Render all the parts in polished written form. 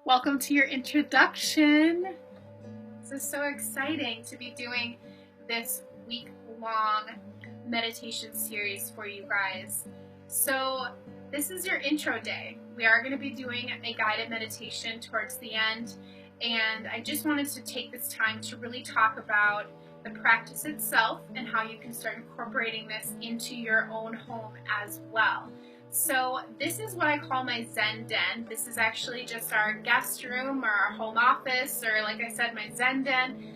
Welcome to your introduction. This is so exciting to be doing this week-long meditation series for you guys. So this is your intro day. We are going to be doing a guided meditation towards the end, and I just wanted to take this time to really talk about the practice itself and how you can start incorporating this into your own home as well. So this is what I call my Zen Den. This is actually just our guest room or our home office, or like I said, my Zen Den.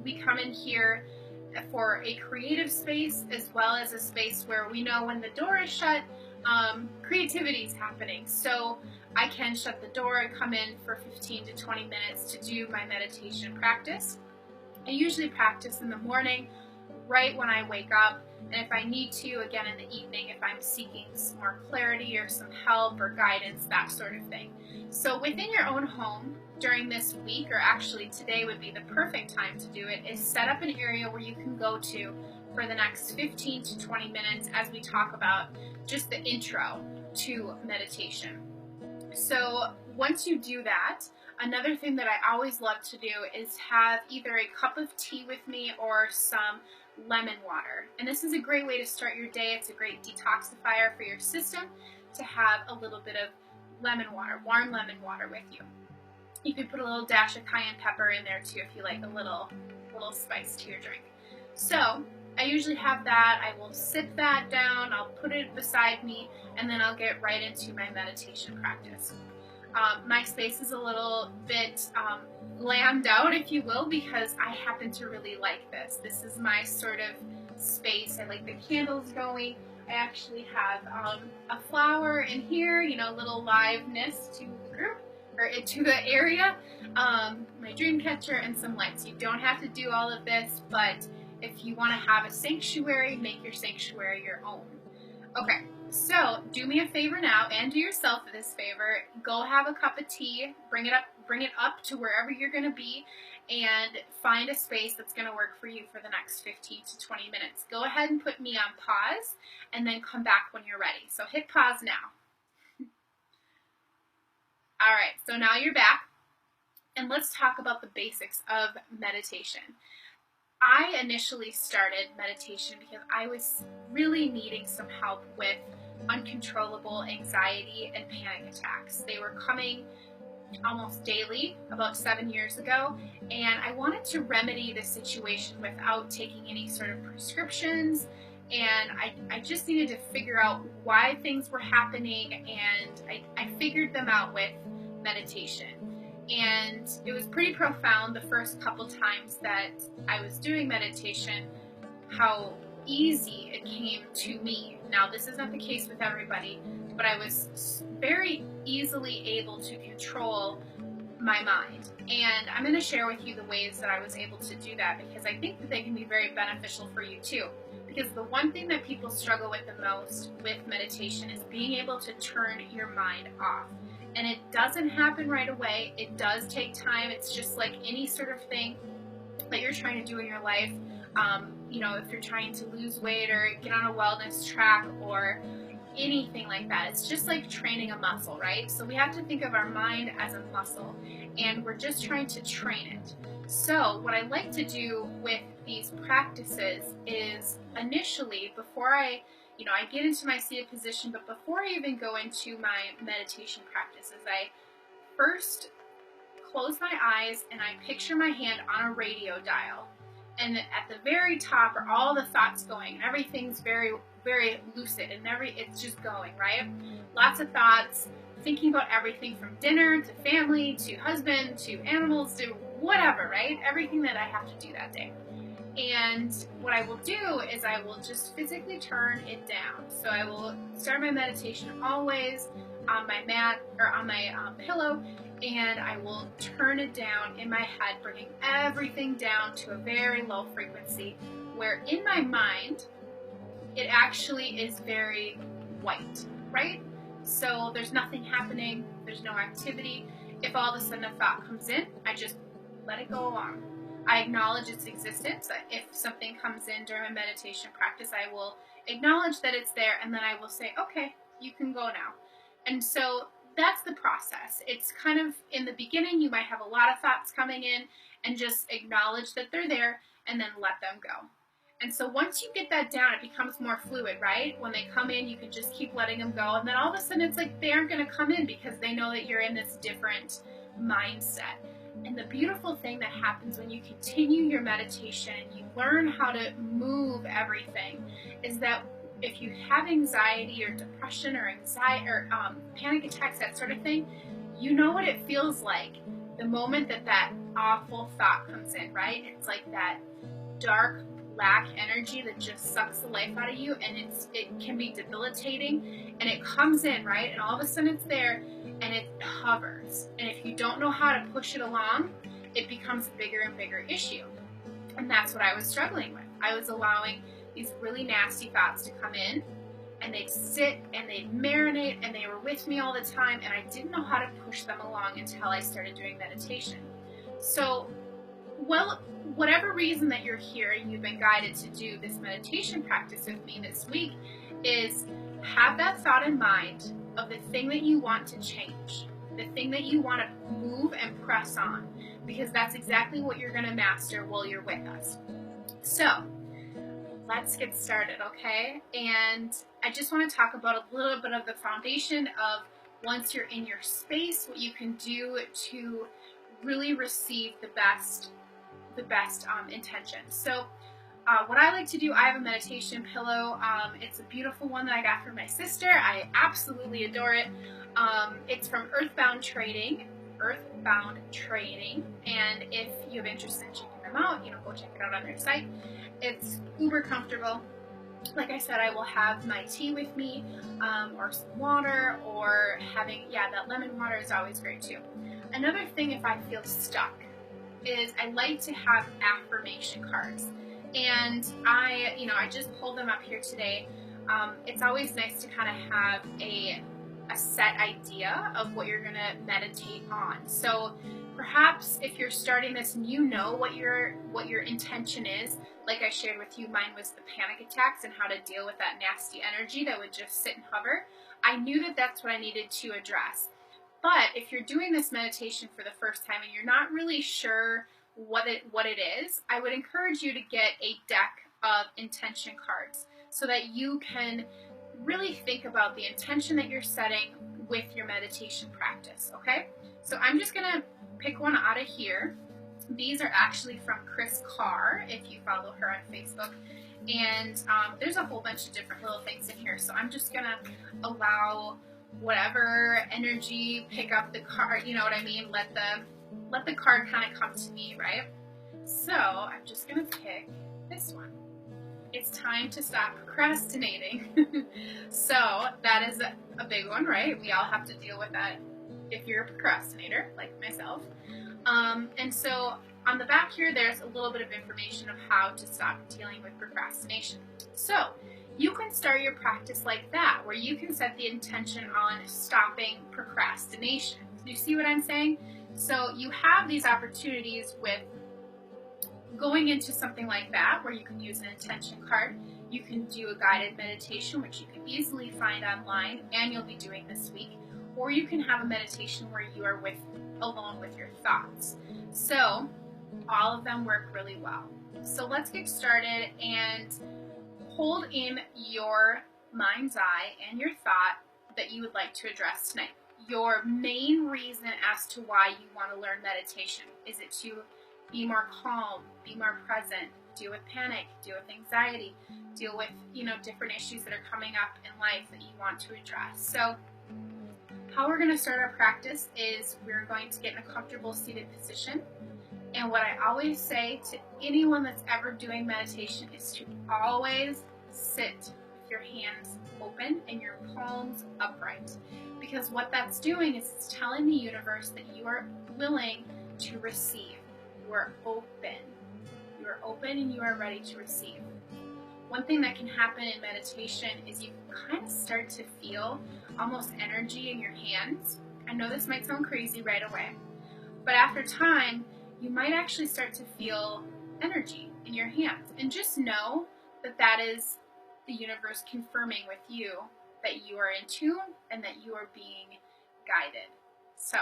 We come in here for a creative space as well as a space where we know when the door is shut, creativity is happening. So I can shut the door and come in for 15 to 20 minutes to do my meditation practice. I usually practice in the morning, right when I wake up, and if I need to, again in the evening if I'm seeking some more clarity or some help or guidance, that sort of thing. So within your own home during this week, or actually today would be the perfect time to do it, is set up an area where you can go to for the next 15 to 20 minutes as we talk about just the intro to meditation. So once you do that, another thing that I always love to do is have either a cup of tea with me or some lemon water. And this is a great way to start your day. It's a great detoxifier for your system to have a little bit of lemon water, warm lemon water with you. You can put a little dash of cayenne pepper in there too if you like a little spice to your drink. So I usually have that. I will sip that down, I'll put it beside me, and then I'll get right into my meditation practice. My space is a little bit lambed out, if you will, because I happen to really like this. This is my sort of space. I like the candles going. I actually have a flower in here, you know, a little liveness to the group, or to the area, my dream catcher, and some lights. You don't have to do all of this, but if you want to have a sanctuary, make your sanctuary your own. Okay, so do me a favor now, and do yourself this favor. Go have a cup of tea, bring it up to wherever you're going to be, and find a space that's going to work for you for the next 15 to 20 minutes. Go ahead and put me on pause, and then come back when you're ready. So hit pause now. All right, so now you're back, and let's talk about the basics of meditation. I initially started meditation because I was really needing some help with uncontrollable anxiety and panic attacks. They were coming almost daily about 7 years ago, and I wanted to remedy the situation without taking any sort of prescriptions, and I just needed to figure out why things were happening, and I figured them out with meditation. And it was pretty profound the first couple times that I was doing meditation, how easy it came to me. Now, this is not the case with everybody, but I was very easily able to control my mind. And I'm going to share with you the ways that I was able to do that, because I think that they can be very beneficial for you too. Because the one thing that people struggle with the most with meditation is being able to turn your mind off. And it doesn't happen right away. It does take time. It's just like any sort of thing that you're trying to do in your life. You know, if you're trying to lose weight or get on a wellness track or anything like that, it's just like training a muscle, right? So we have to think of our mind as a muscle, and we're just trying to train it. So what I like to do with these practices is initially, before I get into my seated position, but before I even go into my meditation practices, I first close my eyes and I picture my hand on a radio dial. And at the very top are all the thoughts going, and everything's very, very lucid, and it's just going, right? Lots of thoughts, thinking about everything from dinner to family to husband to animals to whatever, right? Everything that I have to do that day. And what I will do is I will just physically turn it down. So I will start my meditation always on my mat or on my pillow, and I will turn it down in my head, bringing everything down to a very low frequency, where in my mind it actually is very white, right? So there's nothing happening, there's no activity. If all of a sudden a thought comes in, I just let it go along. I acknowledge its existence. If something comes in during my meditation practice, I will acknowledge that it's there, and then I will say, okay, you can go now. And so that's the process. It's kind of in the beginning, you might have a lot of thoughts coming in, and just acknowledge that they're there and then let them go. And so once you get that down, it becomes more fluid, right? When they come in, you can just keep letting them go. And then all of a sudden, it's like they aren't going to come in because they know that you're in this different mindset. And the beautiful thing that happens when you continue your meditation and you learn how to move everything is that if you have anxiety or depression or panic attacks, that sort of thing, you know what it feels like the moment that awful thought comes in, right? It's like that dark black energy that just sucks the life out of you, and it can be debilitating, and it comes in, right? And all of a sudden it's there and it hovers. And if you don't know how to push it along, it becomes a bigger and bigger issue. And that's what I was struggling with. I was allowing these really nasty thoughts to come in, and they'd sit and they'd marinate, and they were with me all the time, and I didn't know how to push them along until I started doing meditation. So, well, whatever reason that you're here and you've been guided to do this meditation practice with me this week, is have that thought in mind of the thing that you want to change, the thing that you want to move and press on, because that's exactly what you're going to master while you're with us. So let's get started, okay? And I just want to talk about a little bit of the foundation of, once you're in your space, what you can do to really receive the best intentions. So what I like to do, I have a meditation pillow. It's a beautiful one that I got from my sister. I absolutely adore it. It's from Earthbound Trading, and if you have interest in checking them out, go check it out on their site. It's uber comfortable. Like I said, I will have my tea with me, or some water, or that lemon water is always great too. Another thing, if I feel stuck, is I like to have affirmation cards. And I just pulled them up here today. It's always nice to kind of have a set idea of what you're going to meditate on. So perhaps if you're starting this and you know what your intention is, like I shared with you, mine was the panic attacks and how to deal with that nasty energy that would just sit and hover. I knew that that's what I needed to address. But if you're doing this meditation for the first time and you're not really sure what it is, I would encourage you to get a deck of intention cards so that you can really think about the intention that you're setting with your meditation practice, okay? So I'm just going to pick one out of here. These are actually from Kris Carr, if you follow her on Facebook. And there's a whole bunch of different little things in here. So I'm just going to allow whatever energy pick up the card, you know what I mean? Let the card kind of come to me, right? So I'm just going to pick this one. It's time to stop procrastinating. So that is a big one, right? We all have to deal with that if you're a procrastinator, like myself. And so on the back here, there's a little bit of information of how to stop dealing with procrastination. So you can start your practice like that, where you can set the intention on stopping procrastination. Do you see what I'm saying? So you have these opportunities with going into something like that, where you can use an intention card. You can do a guided meditation, which you can easily find online, and you'll be doing this week. Or you can have a meditation where you are alone with your thoughts. So all of them work really well. So let's get started and hold in your mind's eye and your thought that you would like to address tonight. Your main reason as to why you want to learn meditation. Is it to be more calm, be more present, deal with panic, deal with anxiety, deal with, different issues that are coming up in life that you want to address? So how we're going to start our practice is we're going to get in a comfortable seated position. And what I always say to anyone that's ever doing meditation is to always sit with your hands open and your palms upright. Because what that's doing is it's telling the universe that you are willing to receive. You are open. You are open and you are ready to receive. One thing that can happen in meditation is you kind of start to feel almost energy in your hands. I know this might sound crazy right away, but after time, you might actually start to feel energy in your hands. And just know that that is the universe confirming with you that you are in tune and that you are being guided. So,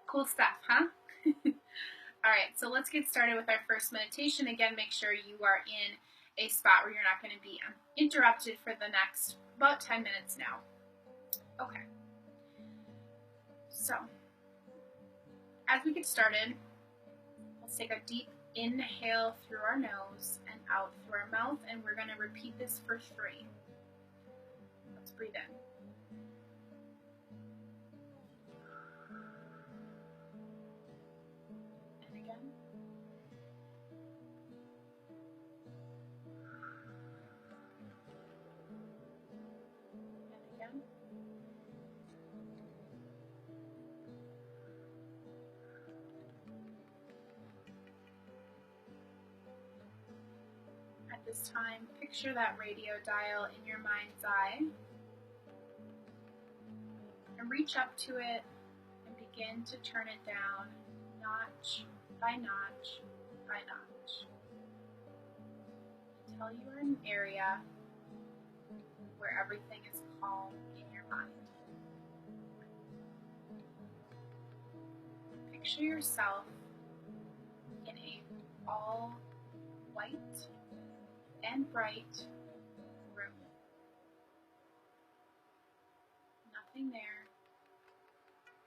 cool stuff, huh? All right, so let's get started with our first meditation. Again, make sure you are in a spot where you're not going to be interrupted for the next about 10 minutes now. Okay. So, as we get started, let's take a deep inhale through our nose and out through our mouth, and we're going to repeat this for 3. Let's breathe in. And again. And again. At this time, picture that radio dial in your mind's eye and reach up to it and begin to turn it down notch by notch by notch until you are in an area where everything is calm in your mind. Picture yourself in a all white and bright room. Nothing there,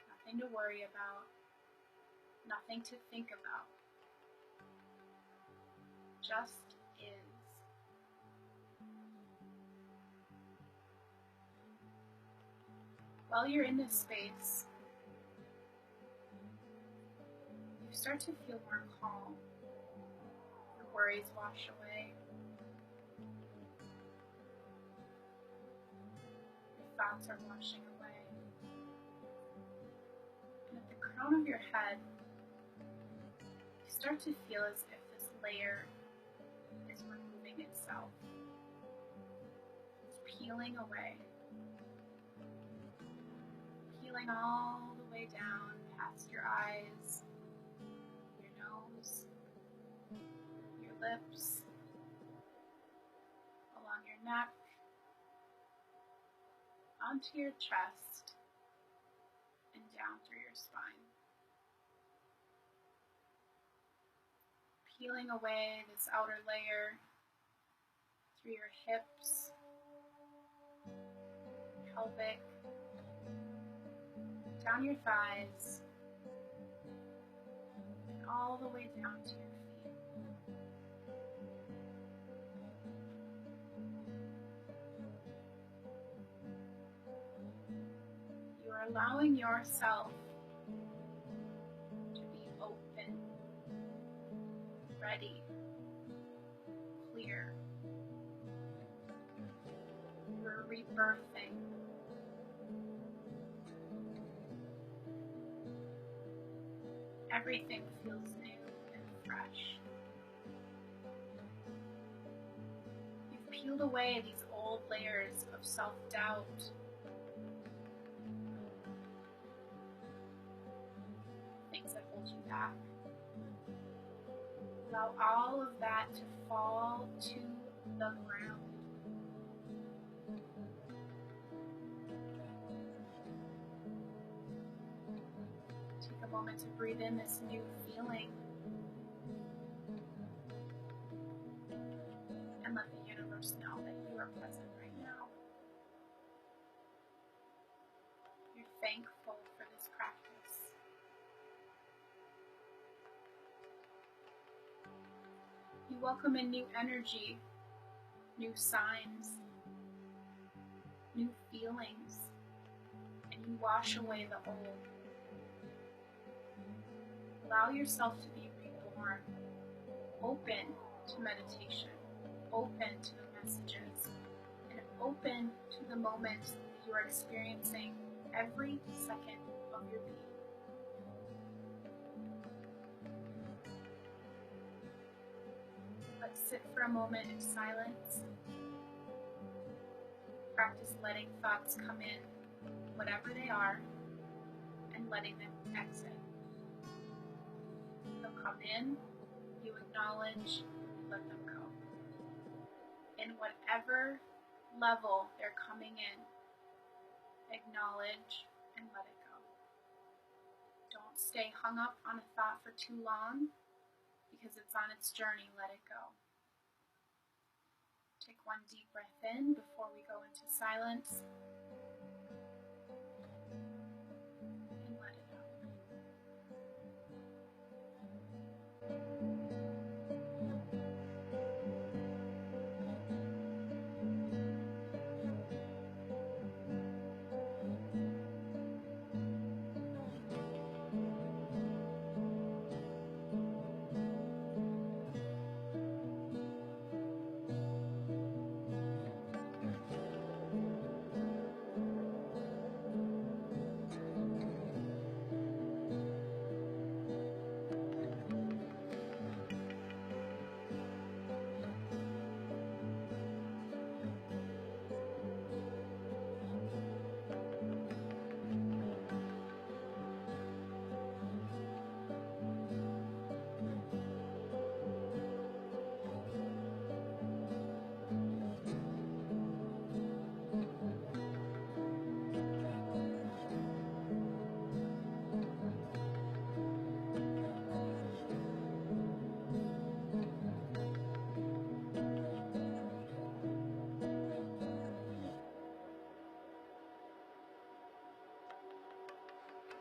nothing to worry about, nothing to think about. Just is. While you're in this space, you start to feel more calm. Your worries wash away. Your thoughts are washing away. And at the crown of your head, you start to feel as if this layer is removing itself. It's peeling away. Peeling all the way down past your eyes, your nose, your lips, along your neck, onto your chest, and down through your spine. Peeling away this outer layer through your hips, pelvic, down your thighs, and all the way down to your feet. You are allowing yourself to be open, ready, clear. You're rebirthing. Everything feels new and fresh. You've peeled away these old layers of self-doubt, things that hold you back. Allow all of that to fall to the ground. Take a moment to breathe in this new feeling and let the universe know that you are present right now. You're thankful for this practice. You welcome in new energy, new signs, new feelings, and you wash away the old. Allow yourself to be reborn, open to meditation, open to the messages, and open to the moments that you are experiencing every second of your being. Let's sit for a moment in silence. Practice letting thoughts come in, whatever they are, and letting them exit. They'll come in, you acknowledge, let them go. In whatever level they're coming in, acknowledge and let it go. stay hung up on a thought for too long because it's on its journey. Let it go. Take one deep breath in before we go into silence. And let it out.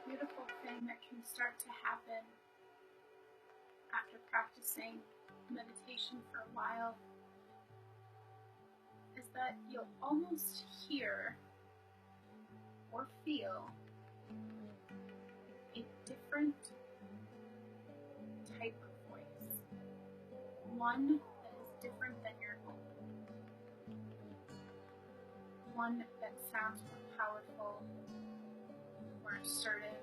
Beautiful thing that can start to happen after practicing meditation for a while is that you'll almost hear or feel a different type of voice, one that is different than your own, one that sounds more powerful, more assertive,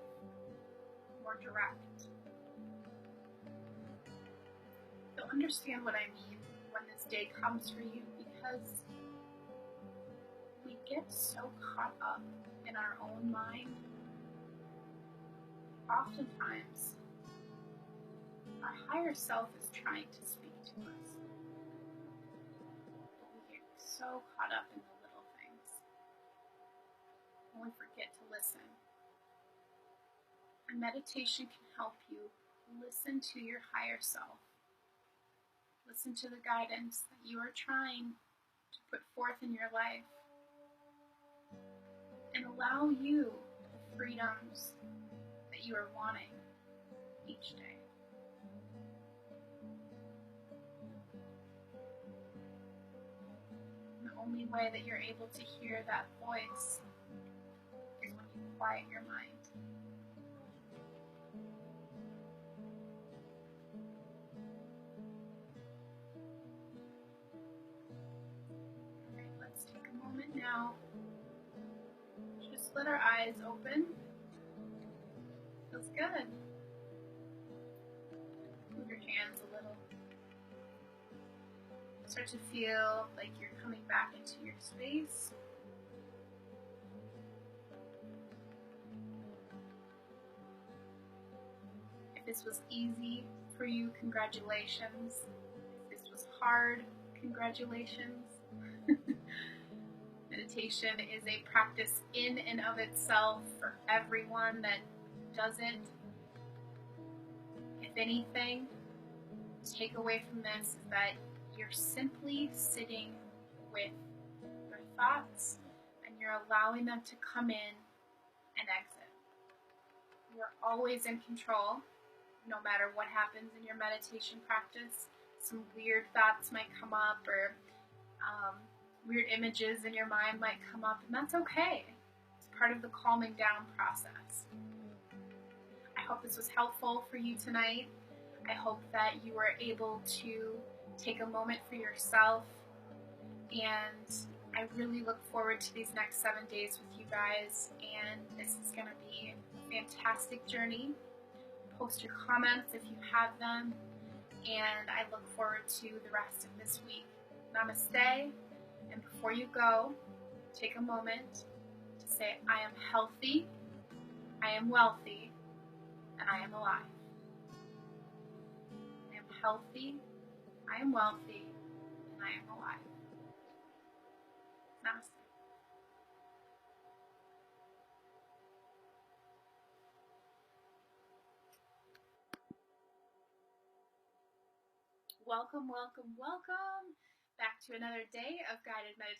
more direct. You'll understand what I mean when this day comes for you, because we get so caught up in our own mind. Oftentimes, our higher self is trying to speak to us, but we get so caught up in the little things, and we forget to listen. And meditation can help you listen to your higher self. Listen to the guidance that you are trying to put forth in your life, and allow you the freedoms that you are wanting each day. And the only way that you're able to hear that voice is when you quiet your mind. Alright, let's take a moment now. Just let our eyes open. Feels good. Move your hands a little. Start to feel like you're coming back into your space. If this was easy for you, congratulations. If this was hard, congratulations. Meditation is a practice in and of itself for everyone that doesn't. If anything, take away from this is that you're simply sitting with your thoughts and you're allowing them to come in and exit. You're always in control, no matter what happens in your meditation practice. Some weird thoughts might come up, or weird images in your mind might come up, and that's okay. It's part of the calming down process. I hope this was helpful for you tonight. I hope that you were able to take a moment for yourself, and I really look forward to these next 7 days with you guys, and this is going to be a fantastic journey. Post your comments if you have them, and I look forward to the rest of this week. Namaste, and before you go, take a moment to say, I am healthy, I am wealthy, and I am alive. I am healthy, I am wealthy, and I am alive. Namaste. Welcome, welcome, welcome back to another day of guided meditation.